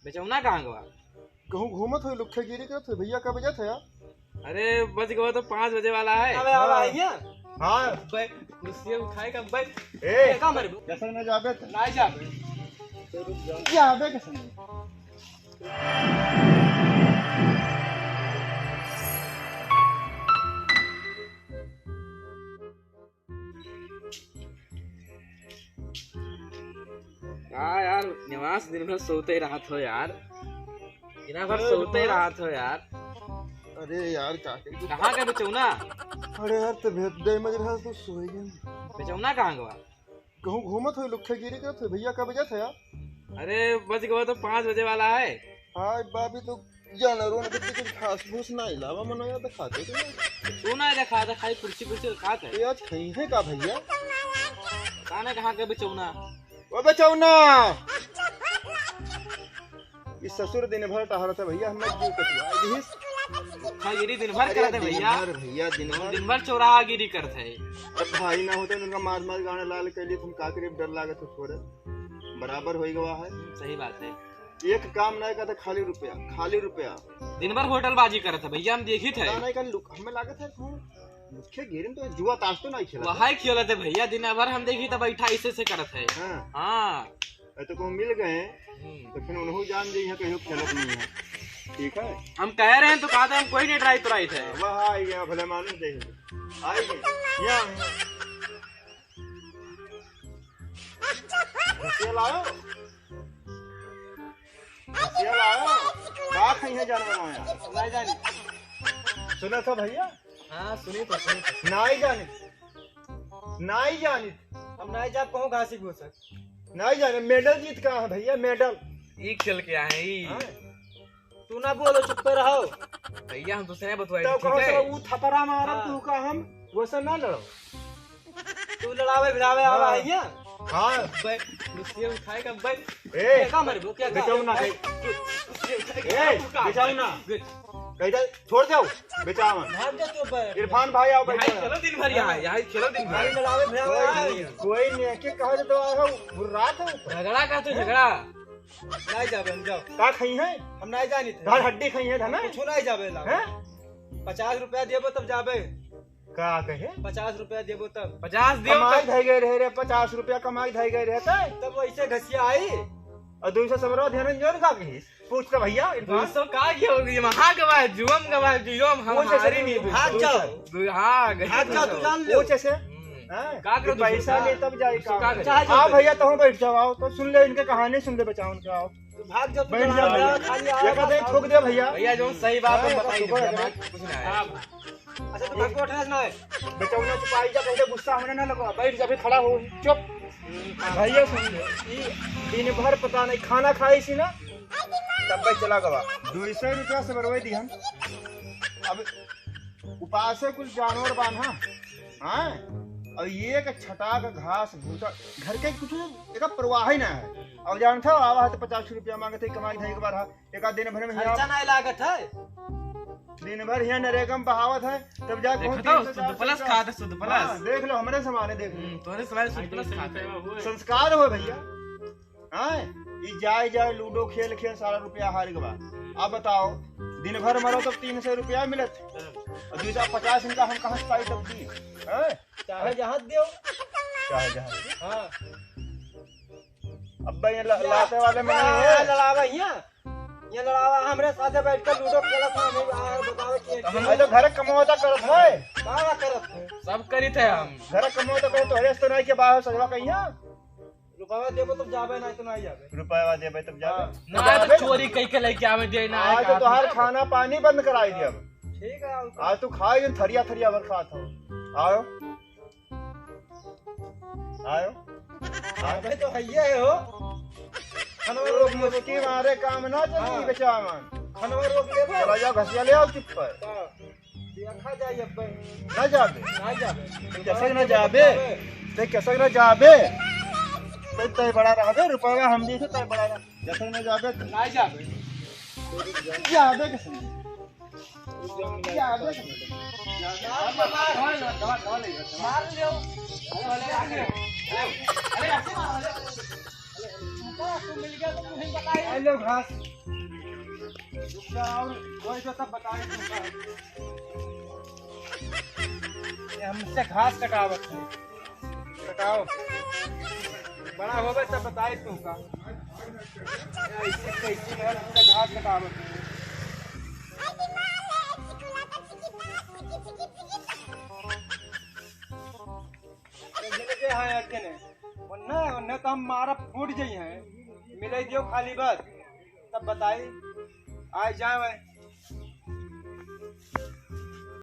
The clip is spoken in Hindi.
बेचौना कहाँ गवा? कहूँ घूमत हो लुख्खेगिरी करत हो भैया कब बजे थे यार? अरे बज गवा तो 5 बजे वाला है। अबे अब आइए हाँ भाई कुर्सी उठाए का भाई ए का मरे कैसे न जाबे थे? ना जाबे। जाबे कैसे न? हाँ यार निवास दिन भर सोते ही रात हो यार, दिन भर सोते ही रात हो यार। अरे यार क्या करी? कहाँ का बेचौना? अरे यार तबीयत दे मज रहा तो सोई गई। बेचौना कहाँ गवा? कहूँ घूमत हो लुख्खेगिरी करत हो भैया कब बजे थे यार? अरे बज गवा तो 5 बजे वाला है। हाँ बाबी तो जानवरों ने कुछ घास फूस ना इलावा मनो यार दिखाते थे ना। तू ना देखा था खाली कुर्सी कुर्सी खाते है। ये आज कहीं है का भैया? कहाँ कहाँ का बेचौना? ओ बचौना इस ससुर दिन भर टहरा था भैया हमने क्यों कटवा हाँ गिरी दिन भर करते भैया, भैया दिन भर चौराहा गिरी करते है। अब भाई ना होते उनका मार मार गाने लाल के लिए तुम का करीब डर लागत हो थोड़े बराबर हो गवा है। सही बात है। एक काम नहीं करता खाली रुपया दिन भर होटलबाजी करते भैया, हम देखी थे। नहीं कर हमें लागत है मुख्य गेरिन तो जुआ ताश तो नहीं खेला वहाँ खेला थे भैया, दिन भर हम देखी था बैठा ऐसे से करते है। हाँ हाँ तो को मिल गए तो फिर उन्होंने जान दी है कहीं खेलत नहीं है। ठीक है हम कह रहे हैं तो कहा था हम कोई नहीं ट्राई तो राइट है। वह आ गया भले मालूम देख आ गए यहाँ घसिया लाओ का खाई है जानवर आया नहीं जानी सुना था भैया? हाँ सुनी तो नहीं जानी हम नहीं जा कहूँ घासी घूसक नहीं जाने मेडल जीत कहाँ है भैया? मेडल ये खेल के आए हैं। तू ना बोलो चुप पे रहो भैया हम दूसरे बतवाए तो ठीक कौन सा है। वो थपरा मारा हाँ। तू का हम वो सब ना लड़ो। तू लड़ावे भिड़ावे अब हाँ। आइए हाँ भाई कुर्सी उठाए का भाई ए का मरे क्या बेचाऊ ना बेचाऊ ना कहीं छोड़ जाओ बेचाओ भाग जा चुप पे इरफान भाई आओ बैठो चलो दिन भर यहाँ चलो दिन भाई भर। लड़ावे भिड़ावे आइए कोई नहीं के कहा तो आया हो रात है झगड़ा का तो झगड़ा नहीं जाबे हम जाओ का खाई है? हम नहीं जानी थे धार हड्डी खाई है धना कुछ नहीं जाबे ला हैं? 50 रुपया देबो तब जाबे। का कहे 50 रुपया देबो तब 50 दियो कमाई धई गए रहे 50 रुपया कमाई धई गए रहता है तब वैसे घसिया आई और 200 समरो ध्यान जोर का कही पूछ तो भैया इरफान 200 का क्या होगी? वहाँ गवा जुअम गवा जुयम हमारी नहीं भाग जाओ हाँ भाग जाओ तू जान ले पूछ ऐसे का करो पैसा ले तब जाए का चाहे हाँ भैया तो बैठ जाओ आओ तो सुन ले इनके कहानी सुन ले बचाओ उनके आओ तू भाग जा तू बैठ जा भैया खाली ये कहते हैं ठोक दे भैया भैया जो सही बात है हाँ, बताइए तो भैया, सुबह बात कुछ ना है। अच्छा तू भाग उठना ना है बचाओ ना चुपाई जा पहले गुस्सा होने ना लगा बैठ जा फिर खड़ा हो चुप भैया सुन ले दिन भर पता नहीं खाना खाई सी ना तब भाई चला गवा 200 रुपया से बरवाई दी हम अब उपास है कुछ जानवर बांधा हाँ और ये का छटा का घास भूसा घर के कुछ एक परवाह ही ना है और जानता हो आवा है तो 50 रुपया मांगते कमाई धाई के बार एक आध दिन भर में खर्चा नहीं लागत है दिन भर यहाँ नरेगम बहावत है तब जा देखो तो शुद्ध प्लस खाते शुद्ध प्लस। देख लो हमारे समाने देख लो तोरे सवाल शुद्ध प्लस खाते संस्कार हो भैया हाँ ये जाए लूडो खेल सारा रुपया हार गवा। आप बताओ दिन भर मरो तब 300 रुपया मिलत और 250 इनका हम कहाँ से पाई तब दी चाहे जहां दियो चाहे जहाँ हां अब ये लाते वाले में नहीं ये है लड़ावा ये लड़ावा हमरे साथे बैठ कर लूडो खेलत हम बतावे कि हम तो घर कमाता करत है का करत है सब करी थे हम घर कमाता करे तो हरेस तो नहीं के बाहर सजवा कहिया रुपया देबो तब जाबे नहीं तो नहीं जाबे रुपया देबे तब जाबे ना तो चोरी कई के लेके आवे दे ना आज तो हर खाना पानी बंद कराई दिया अब ठीक है आज तू खाई थरिया भर खात हो आओ अबे तो हइये हो खनवा रोक मुस्की मारे काम ना चली बेचावन खनवा रोक लेबो चला जाओ घसिया ले आओ चुप पर देखा जाए अब ना जाबे नहीं जाबे कैसे ना जाबे ते कैसे ना जाबे तय बड़ा रहबे रुपया हम दी थे तय बड़ा रह जैसे ना जाबे नहीं जाबे जाबे कैसे जाबे मार लियो अरे ऐसे मार तू मिल गया तो तुम्हें बताइए लो घास और कोई तो तब बताए तुमका ये हमसे घास कटावत है कटाओ बड़ा होगा तब बताए तुमका ऐसे कैसे है हमसे घास कटावत है वरना तो हम मारा फूट जाई हैं मिले दियो खाली बस तब बताई आज जाए